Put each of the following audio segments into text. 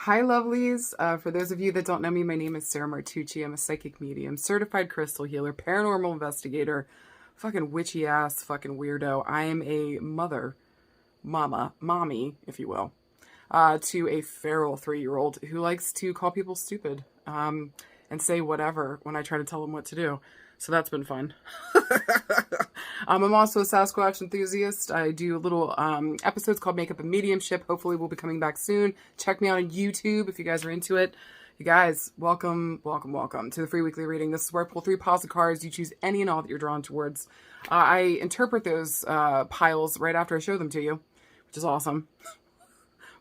Hi, lovelies. For those of you that don't know me, my name is Sarah Martucci. I'm a psychic medium, certified crystal healer, paranormal investigator, fucking witchy ass, fucking weirdo. I am a mother, mommy, if you will, to a feral 3-year-old who likes to call people stupid and say whatever when I try to tell them what to do. So that's been fun. I'm also a Sasquatch enthusiast. I do little episodes called Makeup and Mediumship. Hopefully we'll be coming back soon. Check me out on YouTube if you guys are into it. You guys, welcome to the free weekly reading. This is where I pull 3 piles of cards. You choose any and all that you're drawn towards. I interpret those piles right after I show them to you, which is awesome.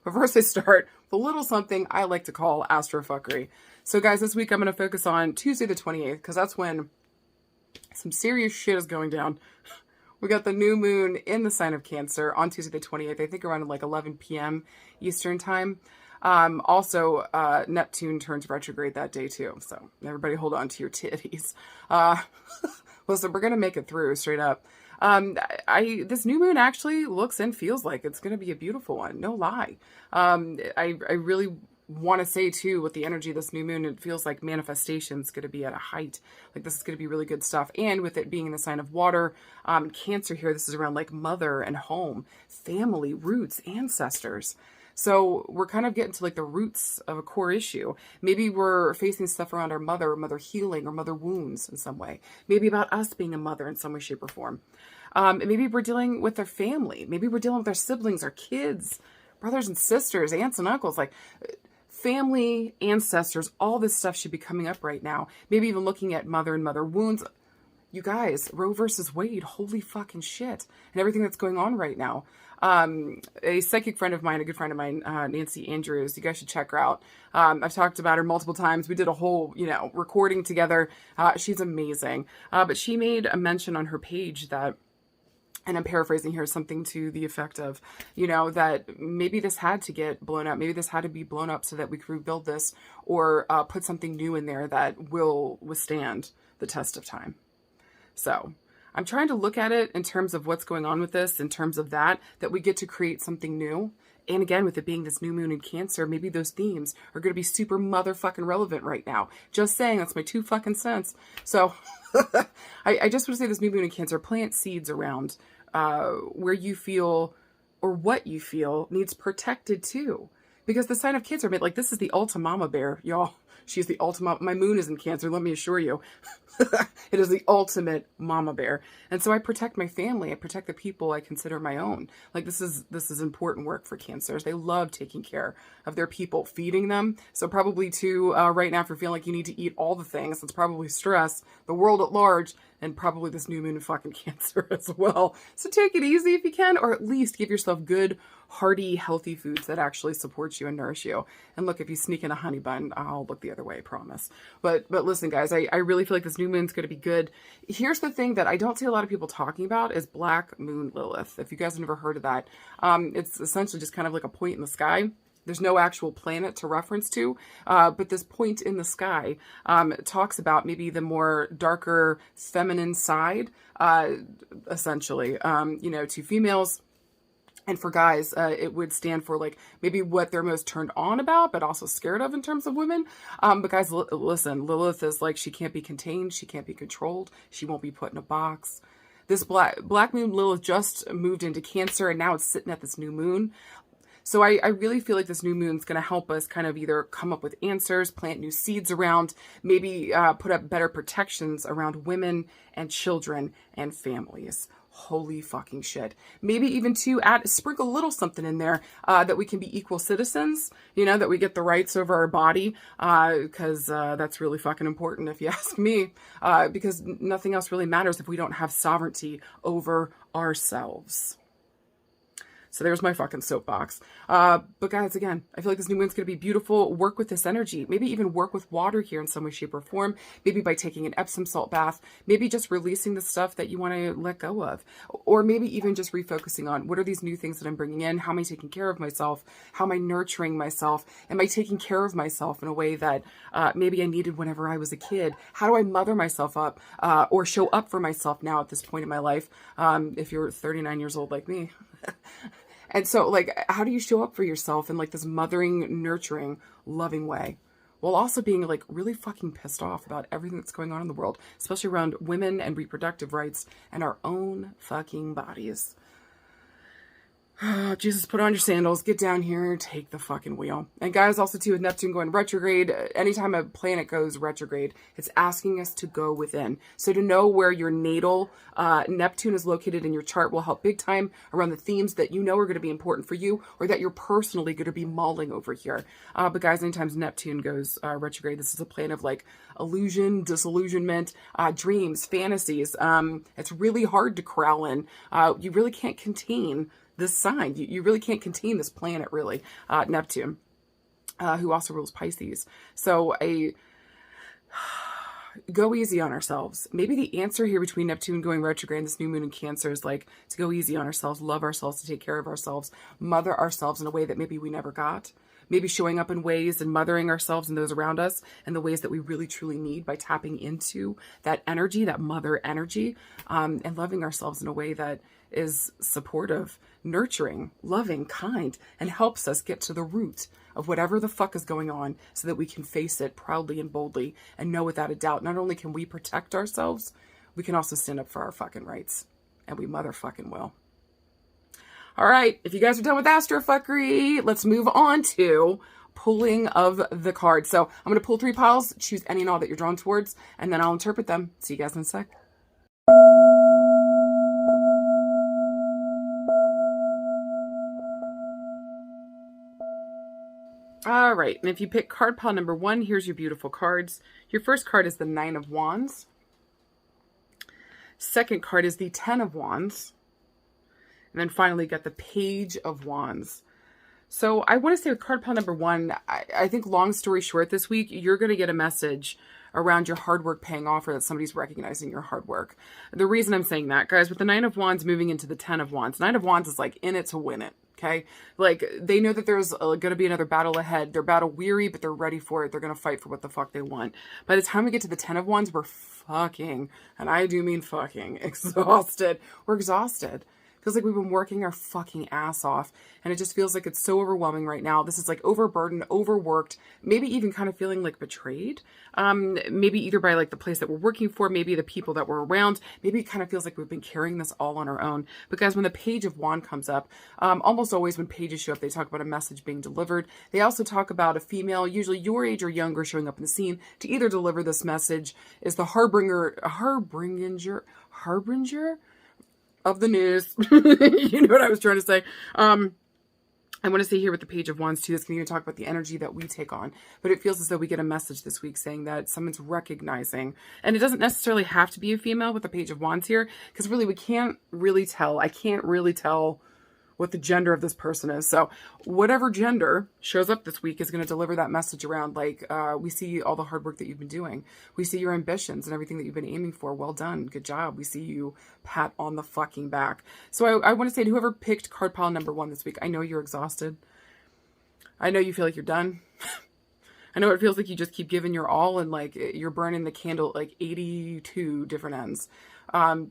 But first I start with a little something I like to call astrofuckery. So guys, this week I'm going to focus on Tuesday the 28th because that's when some serious shit is going down. We got the new moon in the sign of Cancer on Tuesday the 28th, I think around like 11 p.m. Eastern time. Also, Neptune turns retrograde that day too. So everybody hold on to your titties. Listen, we're going to make it through straight up. This new moon actually looks and feels like it's going to be a beautiful one. No lie. I really want to say too, with the energy of this new moon, it feels like manifestation is going to be at a height. Like this is going to be really good stuff. And with it being in the sign of water, Cancer here, this is around like mother and home, family, roots, ancestors. So we're kind of getting to like the roots of a core issue. Maybe we're facing stuff around our mother healing or mother wounds in some way. Maybe about us being a mother in some way, shape, or form. Maybe we're dealing with our family. Maybe we're dealing with our siblings, our kids, brothers and sisters, aunts and uncles, like family, ancestors, all this stuff should be coming up right now. Maybe even looking at mother and mother wounds. You guys, Roe versus Wade, holy fucking shit. And everything that's going on right now. A psychic friend of mine, a good friend of mine, Nancy Andrews, you guys should check her out. I've talked about her multiple times. We did a whole, recording together. She's amazing. But she made a mention on her page that, and I'm paraphrasing here, something to the effect of, that maybe this had to get blown up. Maybe this had to be blown up so that we could rebuild this or put something new in there that will withstand the test of time. So I'm trying to look at it in terms of what's going on with this, in terms of that we get to create something new. And again, with it being this new moon in Cancer, maybe those themes are going to be super motherfucking relevant right now. Just saying, that's my 2 fucking cents. So I just want to say this new moon in Cancer, plant seeds around where you feel or what you feel needs protected too. Because the sign of Cancer, like this is the ultimate mama bear, y'all. She's the ultimate, my moon is in Cancer, let me assure you. It is the ultimate mama bear. And so I protect my family. I protect the people I consider my own. Like this is important work for Cancers. They love taking care of their people, feeding them. So probably too, right now, if you're feeling like you need to eat all the things, it's probably stress, the world at large, and probably this new moon in fucking Cancer as well. So take it easy if you can, or at least give yourself good, hearty, healthy foods that actually support you and nourish you. And look, if you sneak in a honey bun, I'll look the other way, I promise. But listen, guys, I really feel like this new moon's going to be good. Here's the thing that I don't see a lot of people talking about is Black Moon Lilith. If you guys have never heard of that, it's essentially just kind of like a point in the sky. There's no actual planet to reference to, but this point in the sky talks about maybe the more darker feminine side, essentially, to females. And for guys, it would stand for like maybe what they're most turned on about, but also scared of in terms of women. But guys, listen, Lilith is like, she can't be contained. She can't be controlled. She won't be put in a box. This Black Moon Lilith just moved into Cancer and now it's sitting at this new moon. So I really feel like this new moon is going to help us kind of either come up with answers, plant new seeds around, maybe put up better protections around women and children and families. Holy fucking shit. Maybe even to sprinkle a little something in there that we can be equal citizens, that we get the rights over our body, because that's really fucking important if you ask me, because nothing else really matters if we don't have sovereignty over ourselves. So there's my fucking soapbox. But guys, again, I feel like this new moon's going to be beautiful. Work with this energy. Maybe even work with water here in some way, shape, or form. Maybe by taking an Epsom salt bath. Maybe just releasing the stuff that you want to let go of. Or maybe even just refocusing on what are these new things that I'm bringing in? How am I taking care of myself? How am I nurturing myself? Am I taking care of myself in a way that maybe I needed whenever I was a kid? How do I mother myself up or show up for myself now at this point in my life? If you're 39 years old like me. And so, like, how do you show up for yourself in like this mothering, nurturing, loving way, while also being like really fucking pissed off about everything that's going on in the world, especially around women and reproductive rights and our own fucking bodies? Jesus, put on your sandals, get down here, take the fucking wheel. And guys, also too, with Neptune going retrograde, anytime a planet goes retrograde, it's asking us to go within. So to know where your natal Neptune is located in your chart will help big time around the themes that you know are going to be important for you, or that you're personally going to be mulling over here. But guys, anytime Neptune goes retrograde, this is a planet of like illusion, disillusionment, dreams, fantasies. It's really hard to corral in. You really can't contain this sign. You really can't contain this planet, really. Neptune, who also rules Pisces. So go easy on ourselves. Maybe the answer here between Neptune going retrograde and this new moon in Cancer is like to go easy on ourselves, love ourselves, to take care of ourselves, mother ourselves in a way that maybe we never got. Maybe showing up in ways and mothering ourselves and those around us in the ways that we really truly need, by tapping into that energy, that mother energy, and loving ourselves in a way that is supportive, nurturing, loving, kind, and helps us get to the root of whatever the fuck is going on, so that we can face it proudly and boldly and know without a doubt, not only can we protect ourselves, we can also stand up for our fucking rights. And we motherfucking will. All right, if you guys are done with astrofuckery, let's move on to pulling of the cards. So I'm going to pull 3 piles, choose any and all that you're drawn towards, and then I'll interpret them. See you guys in a sec. All right, and if you pick card pile number 1, here's your beautiful cards. Your first card is the 9 of Wands. Second card is the 10 of Wands. And then finally got the Page of Wands. So I want to say with card pile number 1, I think long story short this week, you're going to get a message around your hard work paying off, or that somebody's recognizing your hard work. The reason I'm saying that, guys, with the 9 of Wands moving into the 10 of Wands, 9 of Wands is like in it to win it. Okay, like they know that there's going to be another battle ahead. They're battle weary, but they're ready for it. They're going to fight for what the fuck they want. By the time we get to the 10 of Wands, we're fucking, and I do mean fucking, exhausted. We're exhausted. Feels like we've been working our fucking ass off, and it just feels like it's so overwhelming right now. This is like overburdened, overworked, maybe even kind of feeling like betrayed. Maybe either by like the place that we're working for, maybe the people that we're around. Maybe it kind of feels like we've been carrying this all on our own. But guys, when the Page of Wand comes up, almost always when pages show up, they talk about a message being delivered. They also talk about a female, usually your age or younger, showing up in the scene to either deliver this message, is the harbinger of the news. You know what I was trying to say. I want to say here with the Page of Wands too, this can even talk about the energy that we take on, but it feels as though we get a message this week saying that someone's recognizing, and it doesn't necessarily have to be a female with the Page of Wands here, because really we can't really tell. I can't really tell what the gender of this person is. So whatever gender shows up this week is going to deliver that message around, like, we see all the hard work that you've been doing. We see your ambitions and everything that you've been aiming for. Well done. Good job. We see you pat on the fucking back. So I want to say to whoever picked card pile number 1 this week, I know you're exhausted. I know you feel like you're done. I know it feels like you just keep giving your all and like you're burning the candle at like 82 different ends.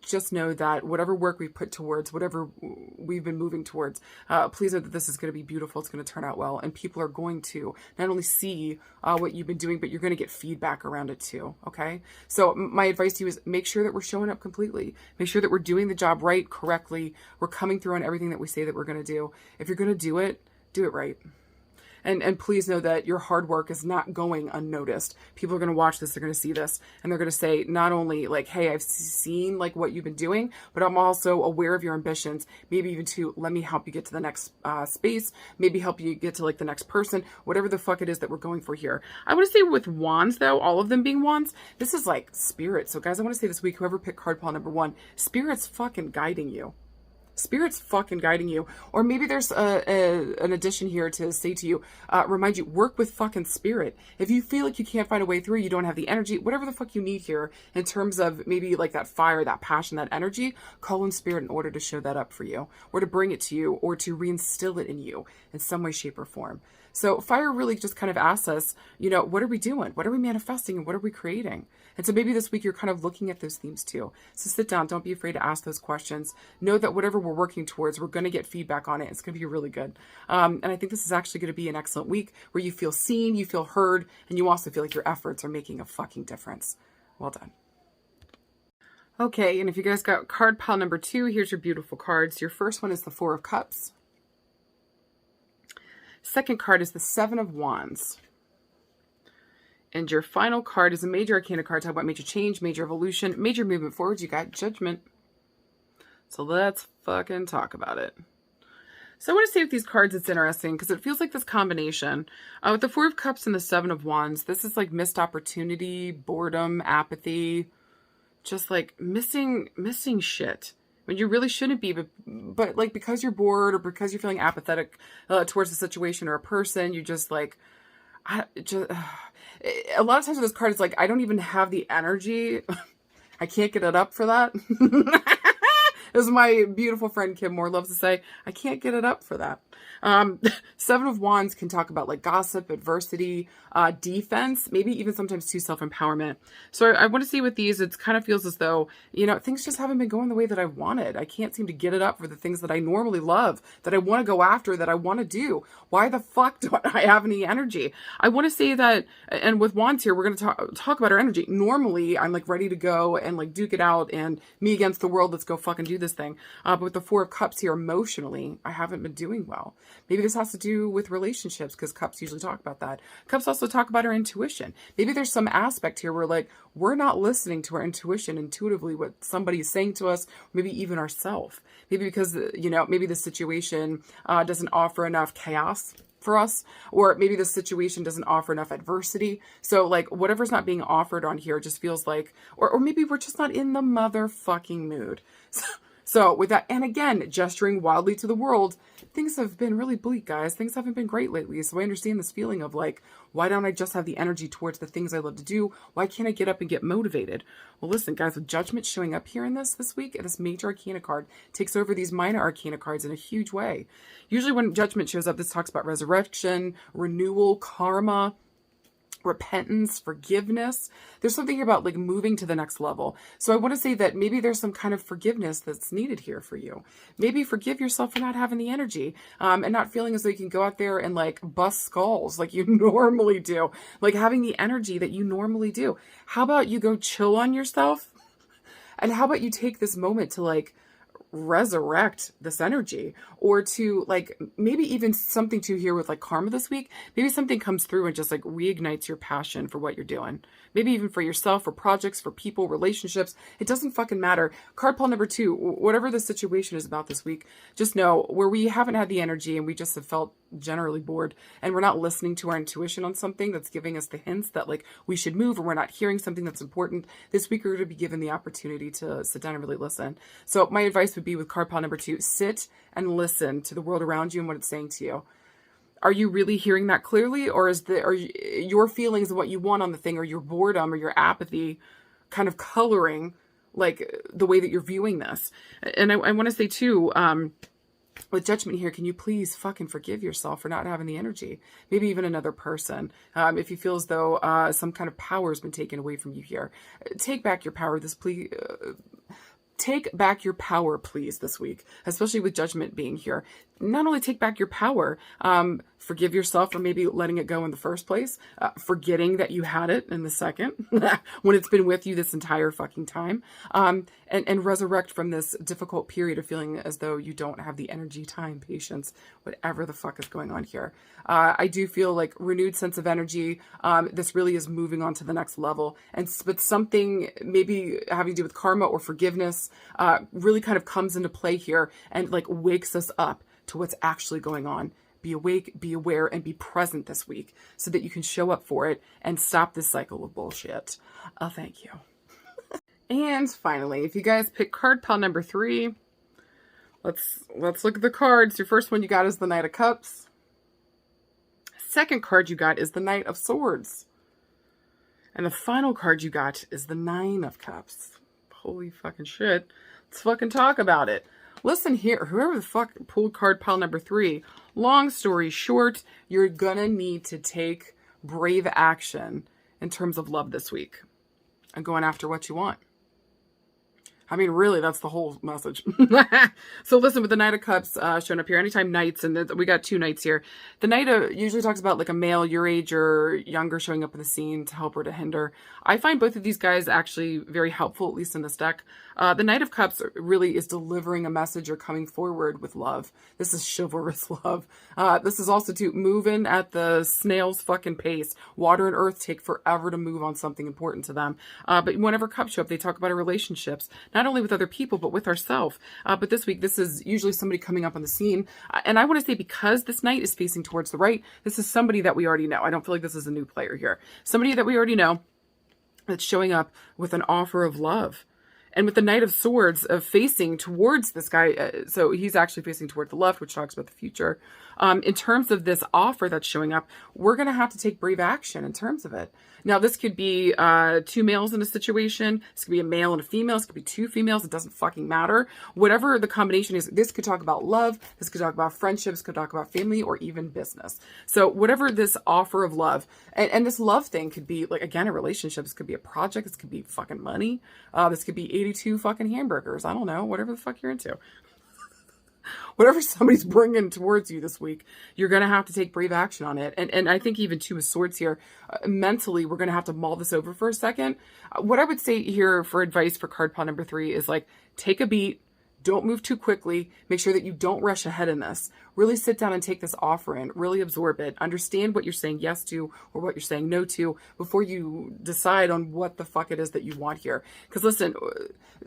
Just know that whatever work we've put towards, whatever we've been moving towards, please know that this is going to be beautiful. It's going to turn out well. And people are going to not only see what you've been doing, but you're going to get feedback around it too. Okay. So my advice to you is make sure that we're showing up completely. Make sure that we're doing the job right, correctly. We're coming through on everything that we say that we're going to do. If you're going to do it right. And please know that your hard work is not going unnoticed. People are going to watch this, they're going to see this, and they're going to say not only like, hey, I've seen like what you've been doing, but I'm also aware of your ambitions. Maybe even to let me help you get to the next space, maybe help you get to like the next person, whatever the fuck it is that we're going for here. I want to say with wands though, all of them being wands, this is like spirit. So guys, I want to say this week, whoever picked card pile number 1, spirit's fucking guiding you. Spirit's fucking guiding you. Or maybe there's an addition here to say to you, remind you, work with fucking spirit. If you feel like you can't find a way through, you don't have the energy, whatever the fuck you need here in terms of maybe like that fire, that passion, that energy, call in spirit in order to show that up for you, or to bring it to you, or to reinstill it in you in some way, shape, or form. So fire really just kind of asks us, you know, what are we doing? What are we manifesting? And what are we creating? And so maybe this week you're kind of looking at those themes too. So sit down. Don't be afraid to ask those questions. Know that whatever we're working towards, we're going to get feedback on it. It's going to be really good. And I think this is actually going to be an excellent week where you feel seen, you feel heard, and you also feel like your efforts are making a fucking difference. Well done. Okay, and if you guys got card pile number 2, here's your beautiful cards. Your first one is the Four of Cups. Second card is the Seven of Wands. And your final card is a major arcana card. Talk about major change, major evolution, major movement forward. You got Judgment. So let's fucking talk about it. So I want to say with these cards, it's interesting because it feels like this combination. With the Four of Cups and the Seven of Wands, this is like missed opportunity, boredom, apathy, just like missing shit when you really shouldn't be, but like because you're bored or because you're feeling apathetic towards a situation or a person, you just like, a lot of times with this card, it's like, I don't even have the energy. I can't get it up for that. As my beautiful friend Kim Moore loves to say, I can't get it up for that. Seven of Wands can talk about like gossip, adversity, defense, maybe even sometimes too self-empowerment. So I want to see with these, it kind of feels as though, you know, things just haven't been going the way that I wanted. I can't seem to get it up for the things that I normally love, that I want to go after, that I want to do. Why the fuck don't I have any energy? I want to say that, and with Wands here, we're going to talk about our energy. Normally, I'm like ready to go and like duke it out and me against the world. Let's go fucking do this thing. But with the Four of Cups here, emotionally, I haven't been doing well. Maybe this has to do with relationships because Cups usually talk about that. Cups also talk about our intuition. Maybe there's some aspect here where like, we're not listening to our intuition intuitively, what somebody is saying to us, maybe even ourselves. Maybe because, you know, maybe the situation doesn't offer enough chaos for us, or maybe the situation doesn't offer enough adversity. So like whatever's not being offered on here just feels like, or maybe we're just not in the motherfucking mood. So with that, and again, gesturing wildly to the world, things have been really bleak, guys. Things haven't been great lately. So I understand this feeling of like, why don't I just have the energy towards the things I love to do? Why can't I get up and get motivated? Well, listen, guys, with Judgment showing up here in this week, this major arcana card takes over these minor arcana cards in a huge way. Usually when Judgment shows up, this talks about resurrection, renewal, karma, repentance, forgiveness. There's something here about like moving to the next level. So I want to say that maybe there's some kind of forgiveness that's needed here for you. Maybe forgive yourself for not having the energy and not feeling as though you can go out there and like bust skulls like you normally do, like having the energy that you normally do. How about you go chill on yourself? And how about you take this moment to like resurrect this energy, or to like maybe even something to here with like karma this week, maybe something comes through and just like reignites your passion for what you're doing, maybe even for yourself, for projects, for people, relationships. It doesn't fucking matter. Card pile number 2, whatever the situation is about this week, just know where we haven't had the energy and we just have felt generally bored and we're not listening to our intuition on something that's giving us the hints that like we should move, or we're not hearing something that's important this week, we're going to be given the opportunity to sit down and really listen. So my advice would be with card pile number 2, sit and listen to the world around you and what it's saying to you. Are you really hearing that clearly, or are your feelings of what you want on the thing, or your boredom or your apathy kind of coloring like the way that you're viewing this? And I want to say too, with Judgment here, can you please fucking forgive yourself for not having the energy? Maybe even another person. If you feel as though some kind of power has been taken away from you here, take back your power. Take back your power, please, this week, especially with Judgment being here. Not only take back your power, forgive yourself for maybe letting it go in the first place, forgetting that you had it in the second, when it's been with you this entire fucking time, and resurrect from this difficult period of feeling as though you don't have the energy, time, patience, whatever the fuck is going on here. I do feel like renewed sense of energy. This really is moving on to the next level, but something maybe having to do with karma or forgiveness really kind of comes into play here and like wakes us up to what's actually going on. Be awake, be aware, and be present this week so that you can show up for it and stop this cycle of bullshit. Thank you. And finally, if you guys pick card pile number 3, let's look at the cards. Your first one you got is the Knight of Cups. Second card you got is the Knight of Swords. And the final card you got is the Nine of Cups. Holy fucking shit. Let's fucking talk about it. Listen here, whoever the fuck pulled card pile number 3, long story short, you're gonna need to take brave action in terms of love this week and going after what you want. I mean, really, that's the whole message. So listen, with the Knight of Cups showing up here, anytime knights, and we got 2 knights here. The Knight usually talks about like a male your age or younger showing up in the scene to help or to hinder. I find both of these guys actually very helpful, at least in this deck. The Knight of Cups really is delivering a message or coming forward with love. This is chivalrous love. This is also to move in at the snail's fucking pace. Water and earth take forever to move on something important to them. But whenever Cups show up, they talk about our relationships. Not only with other people, but with ourselves. But this week, this is usually somebody coming up on the scene. And I want to say, because this knight is facing towards the right, this is somebody that we already know. I don't feel like this is a new player here. Somebody that we already know that's showing up with an offer of love. And with the Knight of Swords facing towards this guy, so he's actually facing toward the left, which talks about the future. In terms of this offer that's showing up, we're going to have to take brave action in terms of it. Now, this could be 2 males in a situation. This could be a male and a female. This could be 2 females. It doesn't fucking matter. Whatever the combination is, this could talk about love. This could talk about friendships, could talk about family, or even business. So whatever this offer of love, and this love thing could be, like, again, a relationship. This could be a project. This could be fucking money. This could be 82 fucking hamburgers. I don't know. Whatever the fuck you're into. Whatever somebody's bringing towards you this week, you're going to have to take brave action on it. And I think even 2 of Swords here, mentally, we're going to have to mull this over for a second. What I would say here for advice for card pile number 3 is, like, take a beat. Don't move too quickly. Make sure that you don't rush ahead in this. Really sit down and take this offer in. Really absorb it. Understand what you're saying yes to or what you're saying no to before you decide on what the fuck it is that you want here. Because listen,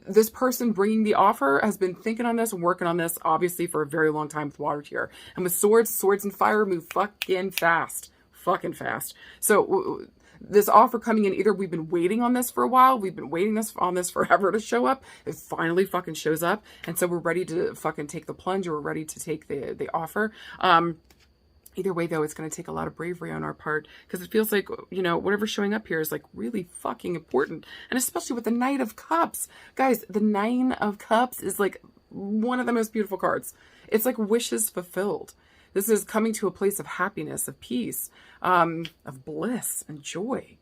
this person bringing the offer has been thinking on this and working on this, obviously, for a very long time with water here. And with swords and fire move fucking fast. Fucking fast. So this offer coming in, either we've been waiting on this for a while, we've been waiting on this forever to show up, it finally fucking shows up, and so we're ready to fucking take the plunge, or we're ready to take the offer. Either way, though, it's going to take a lot of bravery on our part, because it feels like, you know, whatever's showing up here is, like, really fucking important, and especially with the Knight of Cups. Guys, the 9 of Cups is, like, one of the most beautiful cards. It's like wishes fulfilled. This is coming to a place of happiness, of peace, of bliss and joy.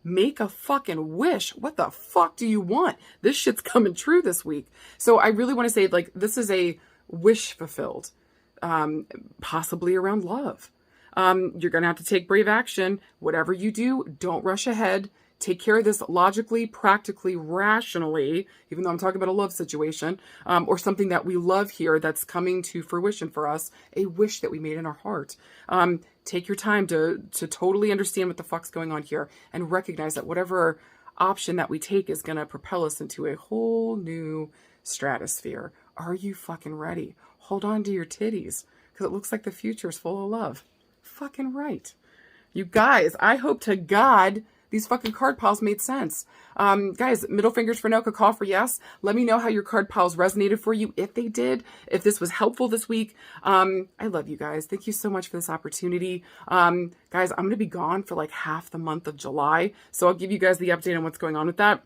Make a fucking wish. What the fuck do you want? This shit's coming true this week. So I really want to say, like, this is a wish fulfilled, possibly around love. You're going to have to take brave action. Whatever you do, don't rush ahead. Take care of this logically, practically, rationally, even though I'm talking about a love situation, or something that we love here that's coming to fruition for us, a wish that we made in our heart. Take your time to totally understand what the fuck's going on here and recognize that whatever option that we take is going to propel us into a whole new stratosphere. Are you fucking ready? Hold on to your titties, because it looks like the future's full of love. Fucking right. You guys, I hope to God these fucking card piles made sense. Guys, middle fingers for no, call for yes. Let me know how your card piles resonated for you, if they did, if this was helpful this week. I love you guys. Thank you so much for this opportunity. Guys, I'm going to be gone for like half the month of July, so I'll give you guys the update on what's going on with that.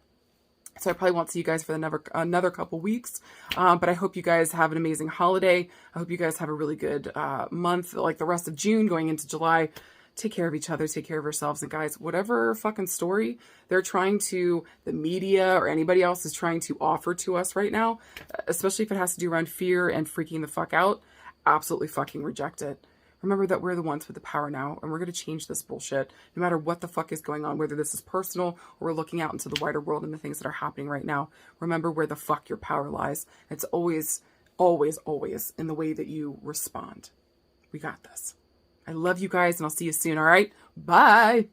So I probably won't see you guys for another couple weeks. But I hope you guys have an amazing holiday. I hope you guys have a really good month, like the rest of June going into July. Take care of each other, take care of yourselves. And guys, whatever fucking story they're trying to, the media or anybody else is trying to offer to us right now, especially if it has to do around fear and freaking the fuck out, absolutely fucking reject it. Remember that we're the ones with the power now, and we're going to change this bullshit no matter what the fuck is going on, whether this is personal or we're looking out into the wider world and the things that are happening right now. Remember where the fuck your power lies. It's always, always, always in the way that you respond. We got this. I love you guys, and I'll see you soon, all right? Bye!